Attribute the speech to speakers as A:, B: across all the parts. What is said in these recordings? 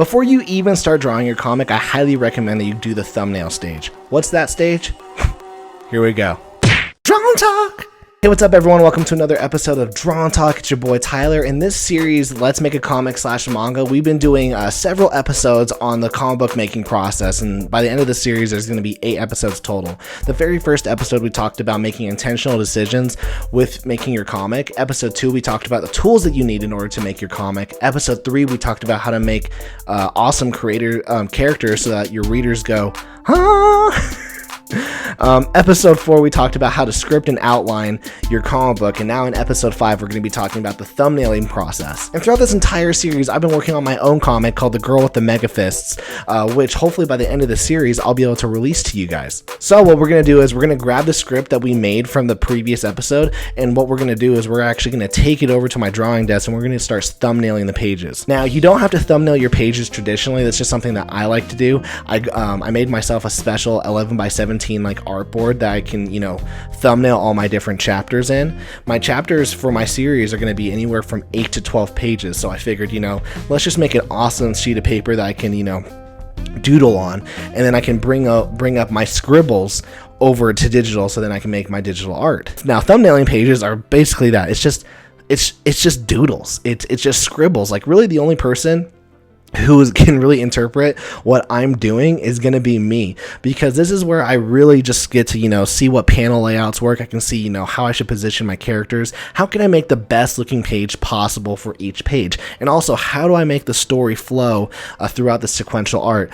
A: Before you even start drawing your comic, I highly recommend that you do the thumbnail stage. What's that stage? Here we go. Drawn Talk! Hey, what's up everyone? Welcome to another episode of Drawn Talk. It's your boy Tyler. In this series, Let's Make a Comic / Manga, we've been doing several episodes on the comic book making process, and by the end of the series, there's going to be 8 episodes total. The very first episode, we talked about making intentional decisions with making your comic. Episode 2, we talked about the tools that you need in order to make your comic. Episode 3, we talked about how to make awesome characters so that your readers go, huh? Episode 4, we talked about how to script and outline your comic book, and now in episode 5, we're going to be talking about the thumbnailing process. And throughout this entire series, I've been working on my own comic called The Girl with the Mega Fists, which hopefully by the end of the series, I'll be able to release to you guys. So what we're going to do is we're going to grab the script that we made from the previous episode, and what we're going to do is we're actually going to take it over to my drawing desk, and we're going to start thumbnailing the pages. Now, you don't have to thumbnail your pages traditionally. That's just something that I like to do. I made myself a special 11x17 like artboard that I can, thumbnail all my different chapters in. My chapters for my series are going to be anywhere from 8 to 12 pages. So I figured, let's just make an awesome sheet of paper that I can, doodle on, and then I can bring up my scribbles over to digital, so then I can make my digital art. Now, thumbnailing pages are basically that. It's just doodles. It's just scribbles. Like, really the only person who can really interpret what I'm doing is going to be me, because this is where I really just get to, see what panel layouts work. I can see, how I should position my characters. How can I make the best looking page possible for each page? And also, how do I make the story flow throughout the sequential art?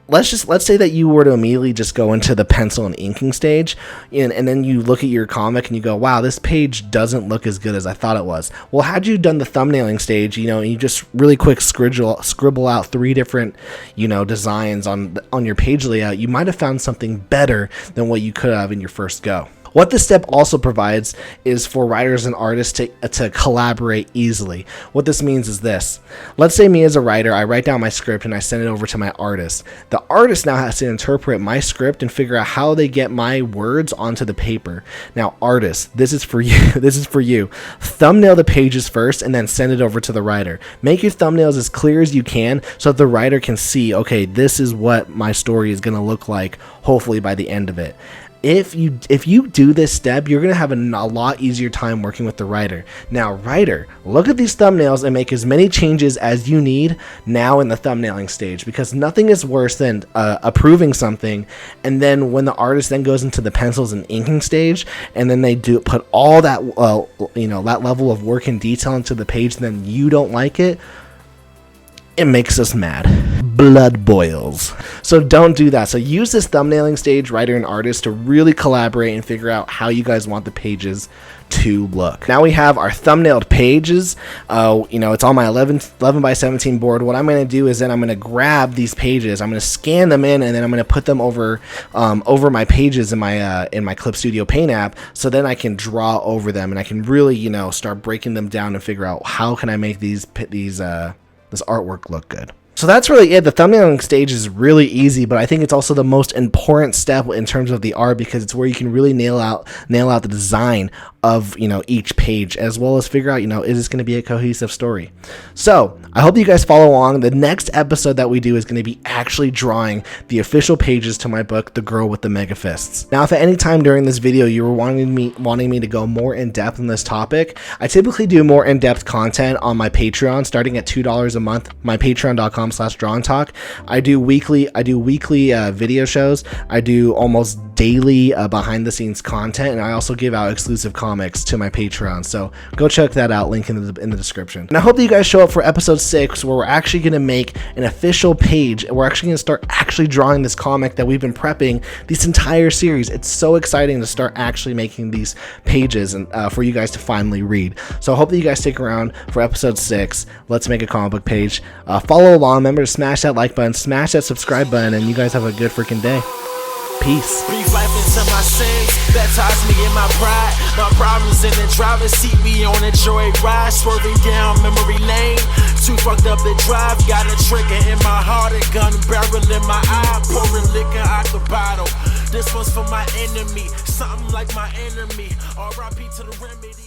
A: Let's say that you were to immediately just go into the pencil and inking stage, and then you look at your comic and you go, wow, this page doesn't look as good as I thought it was. Well, had you done the thumbnailing stage, and you just really quick scribble out 3 different, designs on your page layout, you might have found something better than what you could have in your first go. What this step also provides is for writers and artists to collaborate easily. What this means is this. Let's say me as a writer, I write down my script and I send it over to my artist. The artist now has to interpret my script and figure out how they get my words onto the paper. Now, artists, this is for you. This is for you. Thumbnail the pages first and then send it over to the writer. Make your thumbnails as clear as you can so that the writer can see, okay, this is what my story is going to look like, hopefully by the end of it. If you do this step, you're going to have a lot easier time working with the writer. Now, writer, look at these thumbnails and make as many changes as you need now in the thumbnailing stage, because nothing is worse than approving something, and then when the artist then goes into the pencils and inking stage, and then they do put all that that level of work and detail into the page, and then you don't like it. It makes us mad. Blood boils. So don't do that. So use this thumbnailing stage, writer and artist, to really collaborate and figure out how you guys want the pages to look. Now we have our thumbnailed pages. It's on my 11x17 board. What I'm going to do is then I'm going to grab these pages. I'm going to scan them in, and then I'm going to put them over my pages in my Clip Studio Paint app. So then I can draw over them, and I can really start breaking them down and figure out how can I make this artwork look good. So that's really it. The thumbnailing stage is really easy, but I think it's also the most important step in terms of the art, because it's where you can really nail out the design of each page, as well as figure out is this going to be a cohesive story. So I hope you guys follow along. The next episode that we do is going to be actually drawing the official pages to my book, The Girl with the Mega Fists. Now, if at any time during this video you were wanting me to go more in depth on this topic, I typically do more in-depth content on my Patreon, starting at $2 a month. My patreon.com/drawntalk. I do weekly video shows. I do almost daily behind the scenes content, and I also give out exclusive comics to my Patreon, so go check that out, link in the description. And I hope that you guys show up for episode 6, where we're actually going to make an official page, and we're actually going to start actually drawing this comic that we've been prepping this entire series. It's so exciting to start actually making these pages and for you guys to finally read. So I hope that you guys stick around for episode 6. Let's make a comic book page. Follow along. Remember to smash that like button, smash that subscribe button, and you guys have a good freaking day. Peace.
B: Breathe life into my sins, baptize me in my pride. My problems in the driver's seat, we on a joy ride, swerving down memory lane. Too fucked up to drive, got a trigger in my heart, a gun barrel in my eye, pouring liquor out the bottle. This one's for my enemy, something like my enemy. R.I.P. to the remedy.